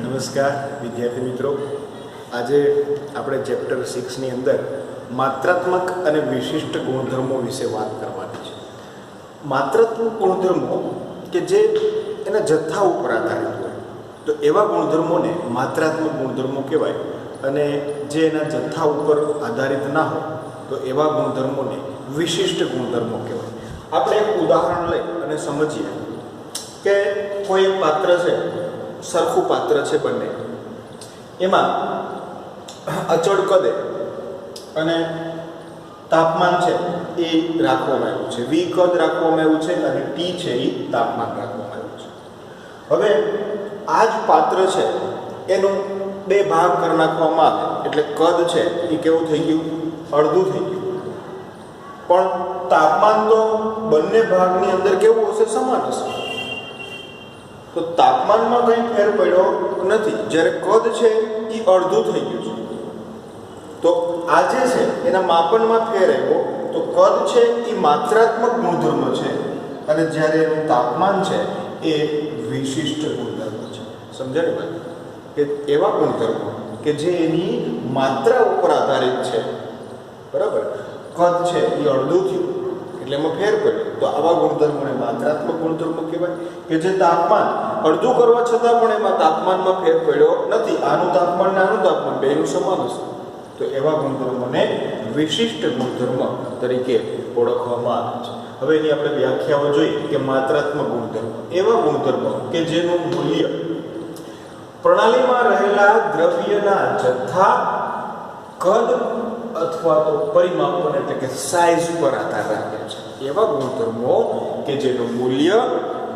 નમસ્કાર વિદ્યાર્થી મિત્રો, આજે આપણે ચેપ્ટર 6 ની અંદર માત્રાત્મક અને વિશિષ્ટ ગુણધર્મો વિશે વાત કરવાની છે. માત્રાત્મક ગુણધર્મો કે જે એના જથ્થા ઉપર આધારિત હોય તો એવા ગુણધર્મોને માત્રાત્મક ગુણધર્મો કહેવાય, અને જે એના જથ્થા ઉપર આધારિત ના હોય તો એવા ગુણધર્મોને વિશિષ્ટ ગુણધર્મો કહેવાય. આપણે એક ઉદાહરણ લઈ અને સમજીએ કે કોઈ એક પાત્ર છે, સરખું પાત્ર છે બંને, એમાં અચળ કદે અને તાપમાન છે એ રાખવામાં આવ્યું છે, વી કદ રાખવામાં આવ્યું છે અને ટી છે એ તાપમાન રાખવામાં આવ્યું છે. હવે આ જ પાત્ર છે એનું બે ભાગ કરી નાખવામાં આવે એટલે કદ છે એ કેવું થઈ ગયું? અડધું થઈ ગયું. પણ તાપમાન તો બંને ભાગની અંદર કેવું હશે? સમાન હશે. તો તાપમાનમાં કંઈ ફેર પડ્યો નથી, જ્યારે કદ છે એ અડધું થઈ ગયું છે. તો આ જે છે એના માપનમાં ફેર આવ્યો તો કદ છે એ માત્રાત્મક ગુણધર્મ છે, અને જ્યારે એનું તાપમાન છે એ વિશિષ્ટ ગુણધર્મ છે. સમજાય ને ભાઈ? કે એવા ગુણધર્મો કે જે એની માત્રા ઉપર આધારિત છે, બરાબર. કદ છે એ અડધું થયું એટલે એમાં ફેર પડ્યો, તો આવા ગુણધર્મોને માત્રાત્મક ગુણધર્મો કહેવાય. કે જે તાપમાન અડધું કરવા છતાં પણ એમાં તાપમાનમાં ફેર પડ્યો નથી, આનું તાપમાન ને આનું તાપમાન બેનું સમાન હશે, તો એવા ગુણધર્મોને વિશિષ્ટ ગુણધર્મ તરીકે ઓળખવામાં આવે છે. હવે એની આપણે વ્યાખ્યાઓ જોઈએ કે માત્રાત્મક ગુણધર્મ એવા ગુણધર્મો કે જેનું મૂલ્ય પ્રણાલીમાં રહેલા દ્રવ્યના જથ્થા, કદ અથવા તો પરિમાપન એટલે કે સાઇઝ પર આધાર રાખે છે. એવા ગુણધર્મો કે જેનું મૂલ્ય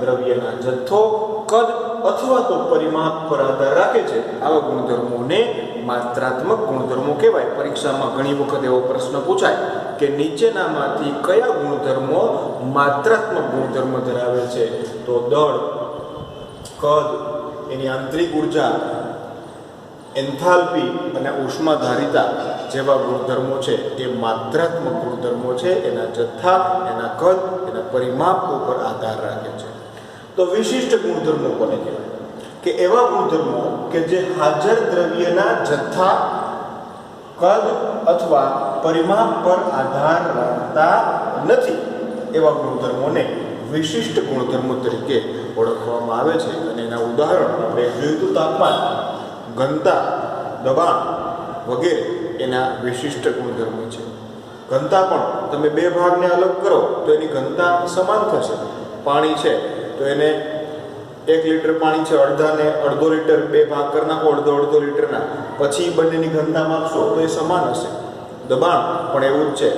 દ્રવ્યના જથ્થો, કદ અથવા તો પરિમાપ પર આધાર રાખે છે, આવા ગુણધર્મોને માત્રાત્મક ગુણધર્મો કહેવાય. પરીક્ષામાં ઘણી વખત એવો પ્રશ્ન પૂછાય કે નીચેનામાંથી કયા ગુણધર્મો માત્રાત્મક ગુણધર્મ ધરાવે છે? તો દળ, કદ, એની આંતરિક ઉર્જા, એન્થાલ્પી અને ઉષ્માધારિતા જેવા ગુણધર્મો છે એ માત્રાત્મક ગુણધર્મો છે. એના જથ્થા, એના કદ, એના પરિમાપ ઉપર આધાર રાખે છે. તો વિશિષ્ટ ગુણધર્મો કોને કહેવાય? કે એવા ગુણધર્મો કે જે હાજર દ્રવ્યના જથ્થા, કદ અથવા પરિમાપ પર આધાર રાખતા નથી, એવા ગુણધર્મોને વિશિષ્ટ ગુણધર્મો તરીકે ઓળખવામાં આવે છે. અને એના ઉદાહરણ આપણે જોયું હતું, તાપમાન, ઘનતા, દબાણ વગેરે એના વિશિષ્ટ ગુણધર્મો છે. ઘનતા પણ તમે બે ભાગને અલગ કરો તો એની ઘનતા સમાન થશે. પાણી છે તો એને 1 લીટર પાણી છે, અડધાને અડધો લીટર, બે ભાગ કરી નાખો અડધો લીટરના, પછી બંનેની ઘનતા માપશો તો એ સમાન હશે. દબાણ પણ એવું જ છે.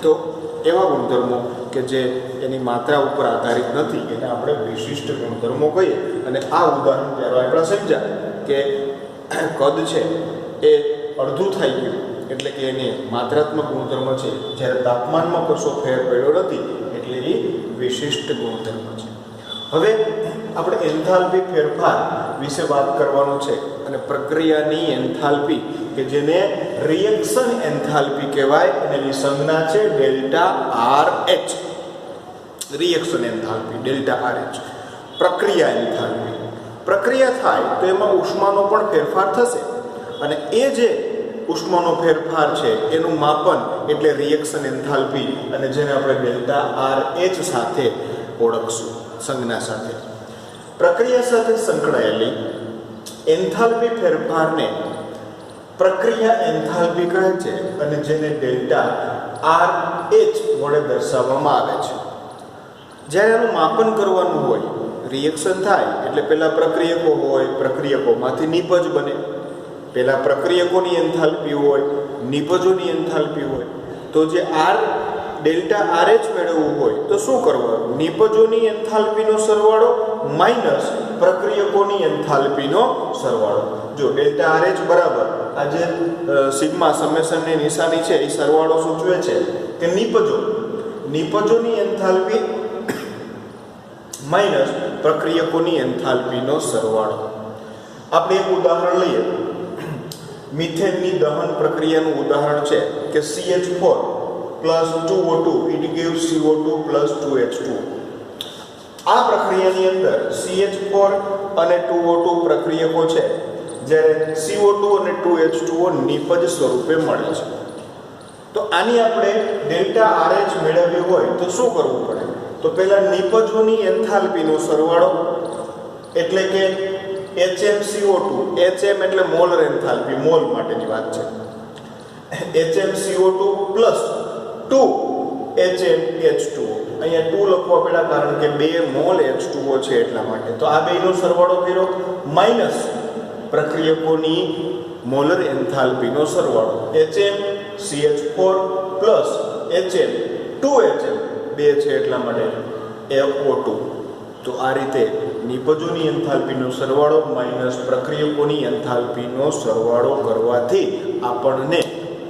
તો એવા ગુણધર્મો કે જે એની માત્રા ઉપર આધારિત નથી એને આપણે વિશિષ્ટ ગુણધર્મો કહીએ. અને આ ઉદાહરણ ત્યારે આપણે સમજ્યા કે કદ છે એ અડધું થઈ ગયું એટલે કે એની માત્રાત્મક ગુણધર્મ છે, જ્યારે તાપમાનમાં કશો ફેર પડ્યો નથી એટલે એ વિશિષ્ટ ગુણધર્મ છે. હવે આપણે એન્થાલ્પી ફેરફાર વિશે વાત કરવાનું છે, અને પ્રક્રિયાની એન્થાલ્પી કે જેને રિએક્શન એન્થાલ્પી કહેવાય, અને એની સંજ્ઞા છે delta RH. Reaction enthalpy delta RH. પ્રક્રિયા એન્થાલ્પી, પ્રક્રિયા થાય તો એમાં ઉષ્માનો પણ ફેરફાર થશે, અને એ જે ઉષ્માનો ફેરફાર છે એનું માપન એટલે રિએક્શન એન્થાલ્પી, અને જેને આપણે ડેલ્ટા RH સાથે ઓળખશું, સંજ્ઞા સાથે. પ્રક્રિયા સાથે સંકળાયેલી એન્થાલ્પી ફેરફારને પ્રક્રિયા એન્થાલ્પી કહે છે, અને જેને ડેલ્ટા RH વડે દર્શાવવામાં આવે છે. જ્યારે એનું માપન કરવાનું હોય, રિએક્શન થાય એટલે પહેલાં પ્રક્રિયકો હોય, પ્રક્રિયકોમાંથી નિપજ બને. પહેલાં પ્રક્રિયકોની એન્થાલ્પી હોય, નિપજોની એન્થાલ્પી હોય. તો જે ડેલ્ટા RH મેળવવું હોય તો શું કરવાનું? નિપજોની એન્થાલ્પીનો સરવાળો માઇનસ પ્રક્રિયકોની એન્થાલ્પીનો સરવાળો. જો ડેલ્ટા RH બરાબર આ જે સિગ્મા સમેશનની નિશાની છે એ સરવાળો સૂચવે છે કે નિપજોની એન્થાલ્પી માઇનસ પ્રક્રિયકોની એન્થાલ્પીનો સરવાળો. આપણે એક ઉદાહરણ લઈએ. મિથેનની દહન પ્રક્રિયાનું ઉદાહરણ છે કે CH4 plus 2O2 it gives CO2 plus 2H2. આ પ્રક્રિયાની અંદર CH4 અને 2O2 પ્રક્રિયકો છે જ્યારે CO2 અને 2H2O નિપજ સ્વરૂપે મળે છે. તો આની આપણે ડેલ્ટા RH મેળવવી હોય તો શું કરવું પડે? તો પહેલા નિપજોની એન્થાલ્પીનો સરવાળો એટલે કે HmCO2, Hm એટલે મોલર એન્થાલ્પી, મોલ માટેની વાત છે. HmCO2 plus 2HmH2O. અહીંયા 2 લખવા પડ્યા કારણ કે 2 મોલ H2O છે એટલા માટે. તો આ બેનો સરવાળો કર્યો માઈનસ પ્રક્રિયકોની મોલર એન્થાલ્પીનો સરવાળો HmCH4 પ્લસ Hm 2Hm 2 છે એટલા માટે FO2. તો આ રીતે નિપજોની એન્થાલ્પીનો સરવાળો માઈનસ પ્રક્રિયકોની એન્થાલ્પીનો સરવાળો કરવાથી આપણને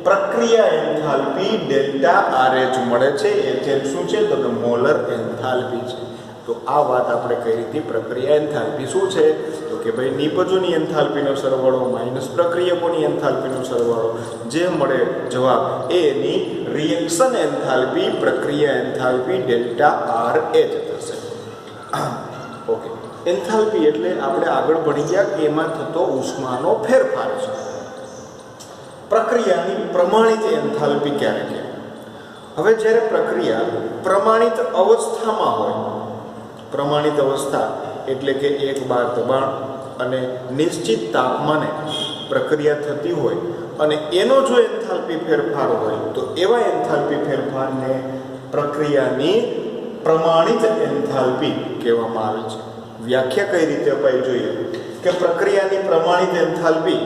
પ્રક્રિયા એન્થાલ્પી ડેલ્ટા RH મળે છે. Hm શું છે? તો કે મોલર એન્થાલ્પી છે. તો આ વાત આપણે કરી હતી. પ્રક્રિયા એન્થાલ્પી શું છે? તો કે ભાઈ નિપજોની એન્થાલ્પીનો સરવાળો માઈનસ પ્રક્રિયકોની એન્થાલ્પીનો સરવાળો, જે મળે જવાબ એ એની રિએક્શન એન્થાલ્પી, પ્રક્રિયા એન્થાલ્પી ડેલ્ટા RH થશે. ઓકે, એન્થાલ્પી એટલે આપણે આગળ ભણી ગયા કે એમાં થતો ઉષ્માનો ફેરફાર છે. પ્રક્રિયાની પ્રમાણિત એન્થાલ્પી ક્યારે કહેવાય? હવે જ્યારે પ્રક્રિયા પ્રમાણિત અવસ્થામાં હોય, પ્રમાણિત અવસ્થા એટલે કે એક બાર દબાણ અને નિશ્ચિત તાપમાને પ્રક્રિયા થતી હોય અને એનો જો એન્થાલ્પી ફેરફાર હોય તો એવા એન્થાલ્પી ફેરફારને પ્રક્રિયાની પ્રમાણિત એન્થાલ્પી કહેવામાં આવે છે. વ્યાખ્યા કઈ રીતે અપાઈ જોઈએ કે પ્રક્રિયાની પ્રમાણિત એન્થાલ્પી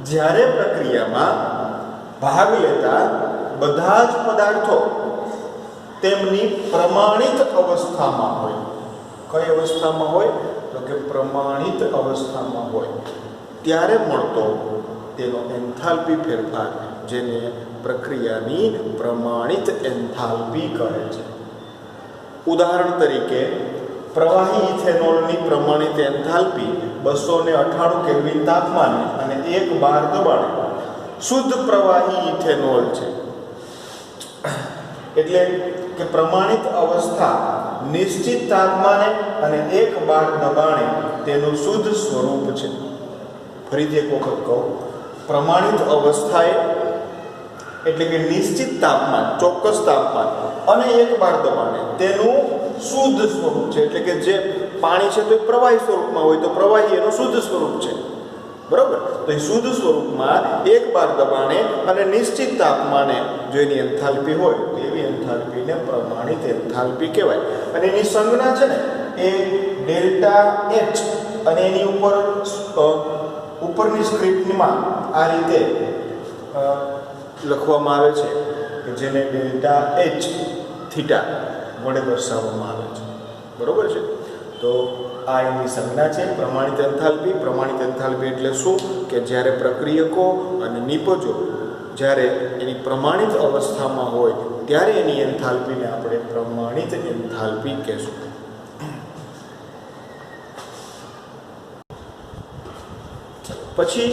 જ્યારે પ્રક્રિયામાં ભાગ લેતા બધા જ પદાર્થો તેમની પ્રમાણિત અવસ્થામાં હોય. કઈ અવસ્થામાં હોય? તો કે પ્રમાણિત અવસ્થામાં હોય ત્યારે મળતો તેનો એન્થાલ્પી ફેરફાર, જેને પ્રક્રિયાની પ્રમાણિત એન્થાલ્પી કહે છે. ઉદાહરણ તરીકે પ્રવાહી ઇથેનોલની પ્રમાણિત એન્થાલ્પી 298 કેલ્વિન તાપમાને અને 1 બાર દબાણે શુદ્ધ પ્રવાહી ઇથેનોલ છે. એટલે કે પ્રમાણિત અવસ્થા નિશ્ચિત તાપમાને અને 1 બાર દબાણે તેનું શુદ્ધ સ્વરૂપ છે. ફરીથી એક વખત કહું, પ્રમાણિત અવસ્થાએ એટલે કે નિશ્ચિત તાપમાન, ચોક્કસ તાપમાન અને 1 બાર દબાણે તેનું શુદ્ધ સ્વરૂપ છે. એટલે કે જે પાણી છે તો એ પ્રવાહી સ્વરૂપમાં હોય તો પ્રવાહી એનું શુદ્ધ સ્વરૂપ છે. બરોબર? તો એ શુદ્ધ સ્વરૂપમાં 1 બાર દબાણે અને નિશ્ચિત તાપમાને જો એની એન્થાલ્પી હોય તો એવી એન્થાલ્પીને પ્રમાણિત એન્થાલ્પી કહેવાય. અને એની સંજ્ઞા છે ને એ ડેલ્ટા H, અને એની ઉપરની સ્ક્રિપ્ટમાં આ રીતે લખવામાં આવે છે કે જેને ડેલ્ટા H થીટા વડે દર્શાવવામાં આવે છે. બરોબર છે? તો આ એની સંજ્ઞા છે પ્રમાણિત એન્થાલ્પી. પ્રમાણિત એન્થાલ્પી એટલે શું? કે જ્યારે પ્રક્રિયકો અને નિપજો જ્યારે એની પ્રમાણિત અવસ્થામાં હોય ત્યારે એની એન્થાલ્પીને આપણે પ્રમાણિત એન્થાલ્પી કહેશું. પછી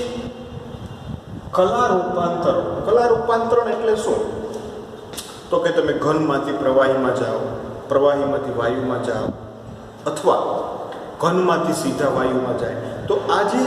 કલા રૂપાંતરણ. કલા રૂપાંતરણ એટલે શું? તો કે તમે ઘનમાંથી પ્રવાહીમાં જાઓ, પ્રવાહીમાંથી વાયુમાં જાઓ, અથવા ઘનમાંથી સીધા વાયુમાં જાય. તો આ જે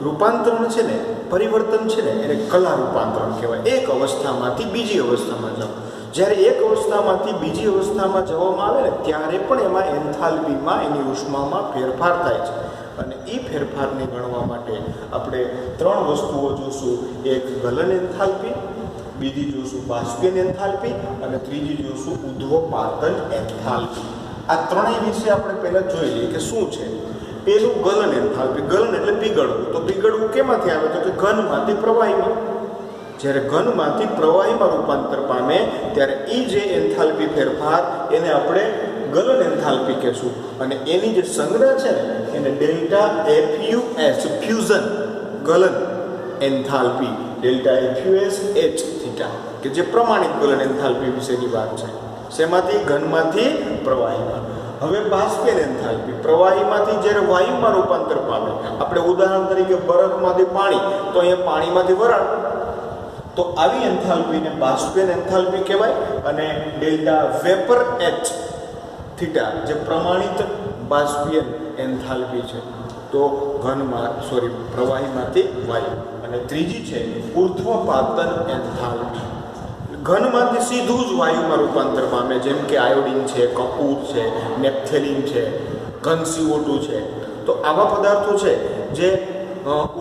રૂપાંતરણ છે ને, પરિવર્તન છે ને, એને કલા રૂપાંતરણ કહેવાય. એક અવસ્થામાંથી બીજી અવસ્થામાં જાઓ. જ્યારે એક અવસ્થામાંથી બીજી અવસ્થામાં જવામાં આવે ને ત્યારે પણ એમાં એન્થાલ્પીમાં, એની ઉષ્મામાં ફેરફાર થાય છે. અને એ ફેરફારને ગણવા માટે આપણે 3 વસ્તુઓ જોશું. એક ગલન એન્થાલ્પી, બીજી જોશું બાષ્પીય એન્થાલ્પી, અને ત્રીજી જોશું ઉદ્ધોપાતન એન્થાલ્પી. આ ત્રણેય વિશે આપણે પહેલાં જોઈ લઈએ કે શું છે. પેલું ગલન એન્થાલ્પી. ગલન એટલે પીગળવું. તો પીગળવું કેમાંથી આવે? તો કે ઘનમાંથી પ્રવાહીમાં. જ્યારે ઘનમાંથી પ્રવાહીમાં રૂપાંતર પામે ત્યારે એ જે એન્થાલ્પી ફેરફાર એને આપણે ગલન એન્થાલ્પી કહેશું. અને એની જે સંજ્ઞા છે ને એને ડેલ્ટા FUS, ફ્યુઝન ગલન enthalpy, delta FUS H theta, કે જે પ્રમાણિત ગલન એન્થાલ્પી વિશેની વાત છે. શેમાંથી? ઘનમાંથી પ્રવાહીમાં. હવે બાષ્પીય એન્થાલ્પી, પ્રવાહીમાંથી જ્યારે વાયુમાં રૂપાંતર પામે. આપણે ઉદાહરણ તરીકે બરફમાંથી પાણી, તો અહીંયા પાણીમાંથી વરાળ. તો આવી એન્થાલ્પીને બાષ્પીય એન્થાલ્પી કહેવાય. અને ડેલ્ટા વેપર H થીટા જે પ્રમાણિત બાષ્પીય એન્થાલ્પી છે. તો પ્રવાહીમાંથી વાયુ. અને ત્રીજી છે ઉર્ધ્વપાતન એન્થાલ્પી. ઘનમાંથી સીધું જ વાયુમાં રૂપાંતર પામે, જેમ કે આયોડિન છે, કપૂર છે, નેપ્થેલિન છે, ઘન CO2 છે. તો આવા પદાર્થો છે જે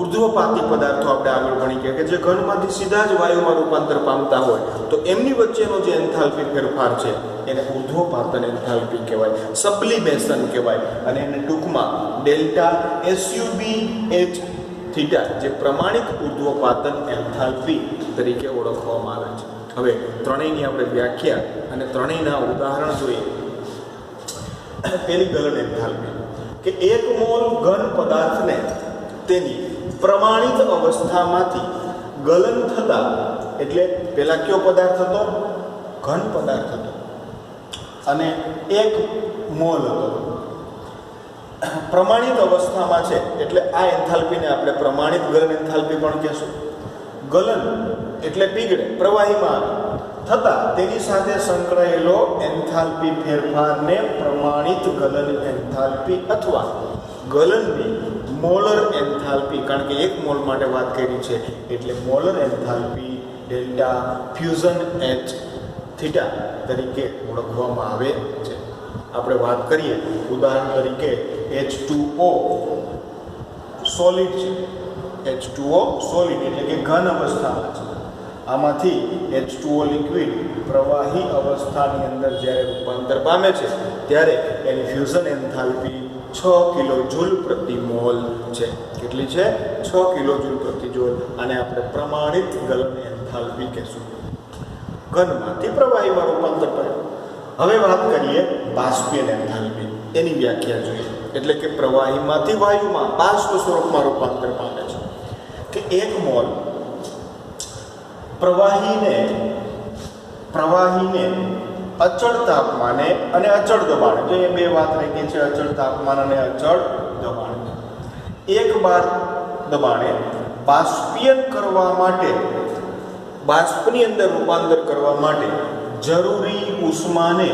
ઉર્ધ્વપાતી પદાર્થો આપણે આગળ ભણી ગયા કે જે ઘનમાંથી સીધા જ વાયુમાં રૂપાંતર પામતા હોય, તો એમની વચ્ચેનો જે એન્થાલ્પી ફેરફાર છે એને ઉર્ધ્વપાતન એન્થાલ્પી કહેવાય, સબ્લિમેશન કહેવાય. અને એને ટૂંકમાં ડેલ્ટા SUBH થીટા જે પ્રમાણિત ઉર્ધ્વપાતન એન્થાલ્પી તરીકે ઓળખવામાં આવે છે. હવે ત્રણેયની આપણે વ્યાખ્યા અને ત્રણેયના ઉદાહરણ જોઈએ. પેલી ગલન એન્થાલ્પી કે 1 મોલ ઘન પદાર્થને તેની પ્રમાણિત અવસ્થામાંથી ગલન થતા, એટલે પેલા કયો પદાર્થ હતો? ઘન પદાર્થ હતો અને 1 મોલ હતો. પ્રમાણિત અવસ્થામાં છે એટલે આ એન્થાલ્પીને આપણે પ્રમાણિત ગલન એન્થાલ્પી પણ કહેશું. ગલન એટલે પીગળે, પ્રવાહીમાં થતા તેની સાથે સંકળાયેલો એન્થાલ્પી ફેરફારને પ્રમાણિત ગલન એન્થાલ્પી અથવા ગલનની મોલર એન્થાલ્પી, કારણ કે 1 મોલ માટે વાત કરી છે એટલે molar enthalpy delta fusion H theta તરીકે ઓળખવામાં આવે છે. આપણે વાત કરીએ ઉદાહરણ તરીકે H2O સોલિડ છે. H2O સોલિડ એટલે કે ઘન અવસ્થામાં છે. આમાંથી H2O લિક્વિડ પ્રવાહી અવસ્થાની અંદર જ્યારે રૂપાંતર પામે છે ત્યારે એની ફ્યુઝન એન્થાલ્પી 6 કિલોજૂલ પ્રતિ મોલ છે. કેટલી છે? 6 કિલોજૂલ પ્રતિ મોલ. આને આપણે પ્રમાણિત ગલન એન્થાલ્પી કહેશું. ઘનમાંથી પ્રવાહીમાં રૂપાંતર પામે. હવે વાત કરીએ બાષ્પીય એન્થાલ્પી. એની વ્યાખ્યા જોઈએ. એટલે કે પ્રવાહીમાંથી વાયુમાં બાષ્પ સ્વરૂપમાં રૂપાંતર પામે છે. કે 1 મોલ પ્રવાહીને અચળ તાપમાને અને અચળ દબાણે, જો એ બે વાત રહી છે, અચળ તાપમાન અને અચળ દબાણ, 1 બાર દબાણે બાષ્પીયન કરવા માટે, બાષ્પની અંદર રૂપાંતર કરવા માટે જરૂરી ઉષ્માને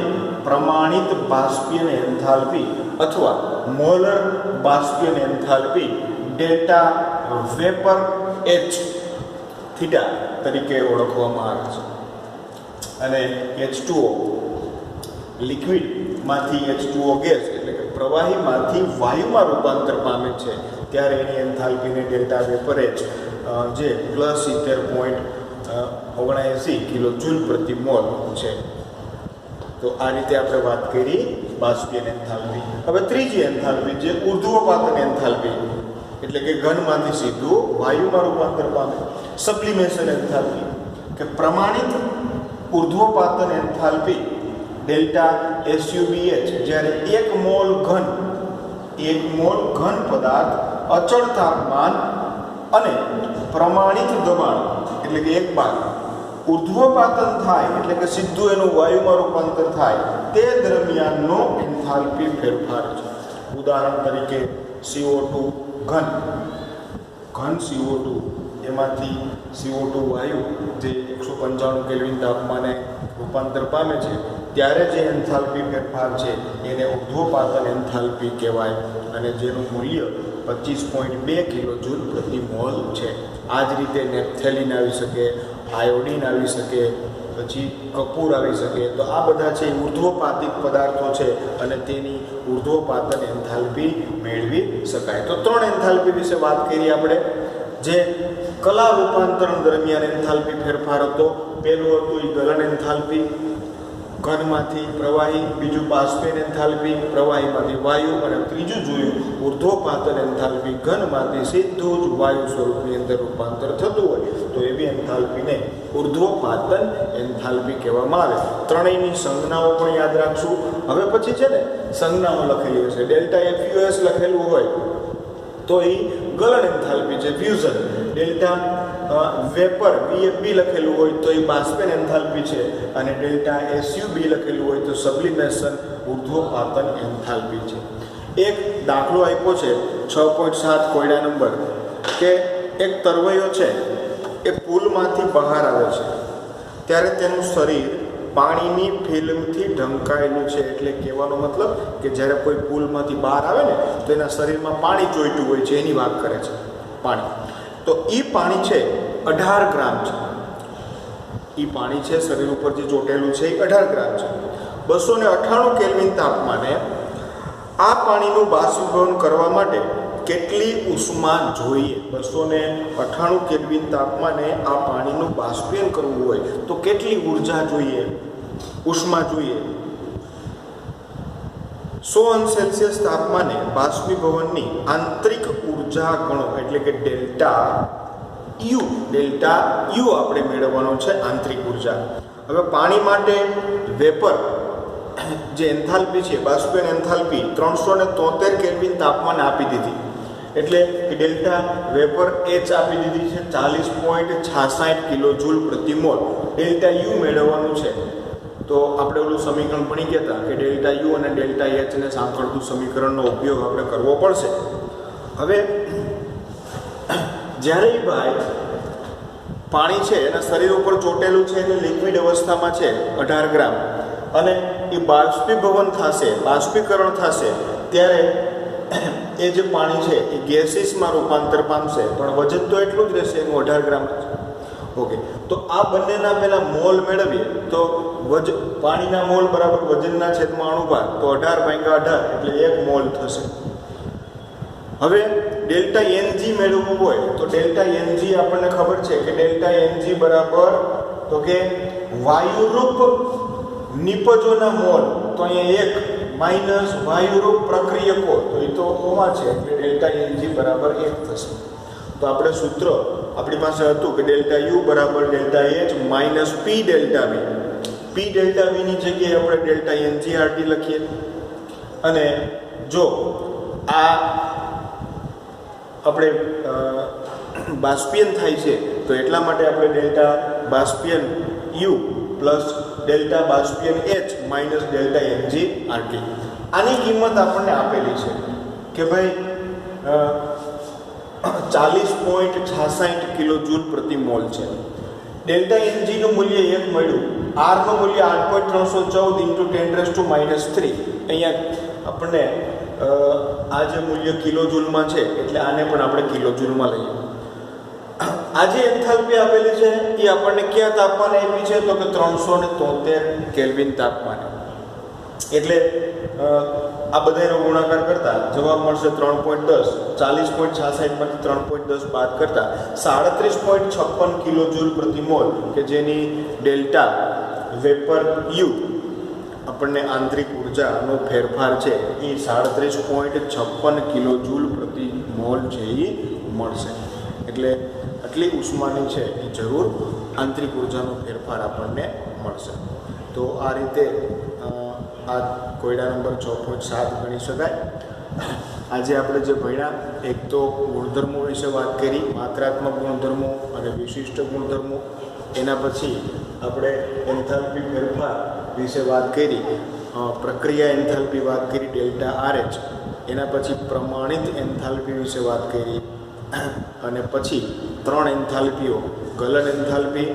પ્રમાણિત બાષ્પીયન એન્થાલ્પી અથવા મોલર બાષ્પીયન enthalpy delta vapour H theta તરીકે ઓળખવામાં આવે છે. અને H2O લિક્વિડમાંથી H2O ગેસ એટલે કે પ્રવાહીમાંથી વાયુમાં રૂપાંતર પામે છે ત્યારે એની એન્થાલ્પીને ડેલ્ટા વેપર H જે +70.79 કિલોજૂલ પ્રતિ મોલ છે. તો આ રીતે આપણે વાત કરી બાષ્પીય એન્થાલ્પી. હવે ત્રીજી એન્થાલ્પી જે ઉર્ધ્વપાતન એન્થાલ્પી એટલે કે ઘનમાંથી સીધું વાયુમાં રૂપાંતર પામે, સબ્લિમેશન એન્થાલ્પી કે પ્રમાણિત ઉર્ધ્વપાતન એન્થાલ્પી ડેલ્ટા SUBH જ્યારે 1 મોલ ઘન પદાર્થ અચળ તાપમાન અને પ્રમાણિત દબાણ એટલે કે 1 બાર ઉર્ધ્વપાતન થાય એટલે કે સીધું એનું વાયુમાં રૂપાંતર થાય તે દરમિયાનનો એન્થાલ્પી ફેરફાર છે. ઉદાહરણ તરીકે CO2 ઘન CO2 એમાંથી CO2 વાયુ જે 195 કેલ્વિન તાપમાને રૂપાંતર પામે છે ત્યારે જે એન્થાલ્પી ફેરફાર છે એને ઉર્ધ્વપાતન એન્થાલ્પી કહેવાય અને જેનું મૂલ્ય 25.2 કિલોજૂલ પ્રતિ મોલ છે. આ જ રીતે નેપ્થેલિન આવી શકે, આયોડિન આવી શકે, પછી કપૂર આવી શકે. તો આ બધા છે ઉર્ધ્વપાતિક પદાર્થો છે અને તેની ઉર્ધ્વપાતન એન્થાલ્પી મેળવી શકાય. તો 3 એન્થાલ્પી વિશે વાત કરી આપણે. જે કલા રૂપાંતરણ દરમિયાન એન્થાલ્પી ફેરફાર હતો, પહેલું હતું એ ગલન એન્થાલ્પી, ઘનમાંથી પ્રવાહી, બીજું બાષ્પીય એન્થાલ્પી, પ્રવાહીમાંથી વાયુ, અને ત્રીજું જોયું ઉર્ધ્વપાતન એન્થાલ્પી, ઘનમાંથી સીધું જ વાયુ સ્વરૂપની અંદર રૂપાંતર થતું હોય તો એવી એન્થાલ્પીને ઉર્ધ્વપાતન એન્થાલ્પી કહેવામાં આવે. ત્રણેયની સંજ્ઞાઓ પણ યાદ રાખશું. હવે પછી છે ને સંજ્ઞાઓ લખેલી હશે, ડેલ્ટા FUS લખેલું હોય તો એ ગલન એન્થાલ્પી છે, ફ્યુઝન. ડેલ્ટા વેપર VFB લખેલું હોય તો એ બાષ્પીય એન્થાલ્પી છે, અને ડેલ્ટા SUB લખેલું હોય તો સબ્લિમેશન ઉર્ધ્વપાતન એન્થાલ્પી છે. એક દાખલો આપ્યો છે 6.7 કોયડા નંબર કે એક તરવૈયો છે એ પુલમાંથી બહાર આવે છે ત્યારે તેનું શરીર પાણીની ફિલ્મથી ઢંકાયેલું છે. એટલે કહેવાનો મતલબ કે જ્યારે કોઈ પુલમાંથી બહાર આવે ને તો એના શરીરમાં પાણી ચોંટ્યું હોય છે, એની વાત કરે છે પાણી. તો એ પાણી છે 18 ગ્રામ છે. એ પાણી છે શરીર ઉપર જે ચોંટેલું છે એ 18 ગ્રામ છે. 298 કેલ્વિન તાપમાને આ પાણીનું બાષ્પીભવન કરવા માટે કેટલી ઉષ્મા જોઈએ? 298 કેલ્વિન તાપમાને આ પાણીનું બાષ્પીભવન કરવું હોય તો કેટલી ઉર્જા જોઈએ, ઉષ્મા જોઈએ? 100 °C તાપમાને બાષ્પીભવનની આંતરિક ઉર્જા ગણો. એટલે કે ડેલ્ટા યુ આપણે મેળવવાનો છે આંતરિક ઉર્જા. હવે પાણી માટે વેપર જે એન્થાલ્પી છે, બાષ્પીભવન એન્થાલ્પી 373 કેલ્વિન તાપમાને આપી દીધી. એટલે કે ડેલ્ટા વેપર H આપી દીધી છે 40.66 કિલોજૂલ પ્રતિ મોલ. ડેલ્ટા યુ મેળવવાનું છે. તો આપણે ઓલું સમીકરણ ભણી ગયા હતા કે ડેલ્ટા યુ અને ડેલ્ટા એચ ને સાંકળતું સમીકરણનો ઉપયોગ આપણે કરવો પડશે. હવે જ્યારે ભાઈ પાણી છે એના શરીર ઉપર ચોંટેલું છે એટલે લિક્વિડ અવસ્થામાં છે 18 ગ્રામ, અને એ બાષ્પીભવન થશે, બાષ્પીકરણ થશે ત્યારે એ જે પાણી છે એ ગેસીસમાં રૂપાંતર પામશે, પણ વજન તો એટલું જ રહેશે એનું 18 ગ્રામ જ. ઓકે, તો આ બંનેના પહેલાં મોલ મેળવીએ તો પાણીના મોલ બરાબર વજનના છેદમાં અણુભાર, તો 18/18 એટલે 1 મોલ થશે. હવે ડેલ્ટા એનજી મેળવવું હોય તો ડેલ્ટા એનજી આપણને ખબર છે કે ડેલ્ટા એનજી બરાબર તો કે વાયુરૂપ નિપજોના મોલ, તો અહીંયા 1 માઇનસ વાયુરૂપ પ્રક્રિયકો, તો એ તો ઓમાં છે એટલે ડેલ્ટા એનજી બરાબર 1 થશે. તો આપણે સૂત્ર આપણી પાસે હતું કે ડેલ્ટા યુ બરાબર delta H minus P delta V. P delta વીની જગ્યાએ આપણે ડેલ્ટા એનજીઆરટી લખીએ. અને જો આ આપણે બાષ્પીયન થાય છે તો એટલા માટે આપણે ડેલ્ટા બાષ્પીયન યુ પ્લસ ડેલ્ટા બાષ્પીયન એચ માઇનસ ડેલ્ટા એનજીઆરટી. આની કિંમત આપણને આપેલી છે કે ભાઈ 40.66 કિલોજૂલ પ્રતિ મોલ છે. ડેલ્ટા એનજીનું મૂલ્ય 1 મળ્યું, આરનું મૂલ્ય 8.314 × 10⁻³ અહીંયા આપણને આ જે મૂલ્ય કિલોજૂલમાં છે એટલે આને પણ આપણે કિલોજૂલમાં લઈએ. આ જે એન્થાલ્પી આપેલી છે એ આપણને કયા તાપમાને આપી છે તો કે 373 કેલ્વિન તાપમાને. એટલે આ બધાનો ગુણાકાર કરતા જવાબ મળશે 3.10. 40.66 માંથી 3.10 બાદ કરતા 37.56 કિલોજૂલ પ્રતિ મોલ, કે જેની ડેલ્ટા વેપર યુ આપણને આંતરિક ઉર્જાનો ફેરફાર છે એ 37.56 કિલોજૂલ પ્રતિ મોલ છે એ મળશે. એટલે આટલી ઉષ્માની છે એ જરૂર આંતરિક ઉર્જાનો ફેરફાર આપણને મળશે. તો આ રીતે આ કોયડા નંબર 6.7 ગણી શકાય. આજે આપણે જે ભણ્યા એક તો ગુણધર્મો વિશે વાત કરી, માત્રાત્મક ગુણધર્મો અને વિશિષ્ટ ગુણધર્મો. એના પછી આપણે એન્થાલ્પી ફેરફાર વિશે વાત કરી, પ્રક્રિયા એન્થાલ્પી વાત કરી ડેલ્ટા RH. એના પછી પ્રમાણિત એન્થાલ્પી વિશે વાત કરી, અને પછી 3 એન્થાલ્પીઓ ગલન એન્થાલ્પી,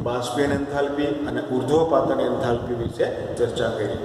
બાષ્પીયન એન્થાલ્પી અને ઉર્ધ્વપાતન એન્થાલ્પી વિશે ચર્ચા કરી.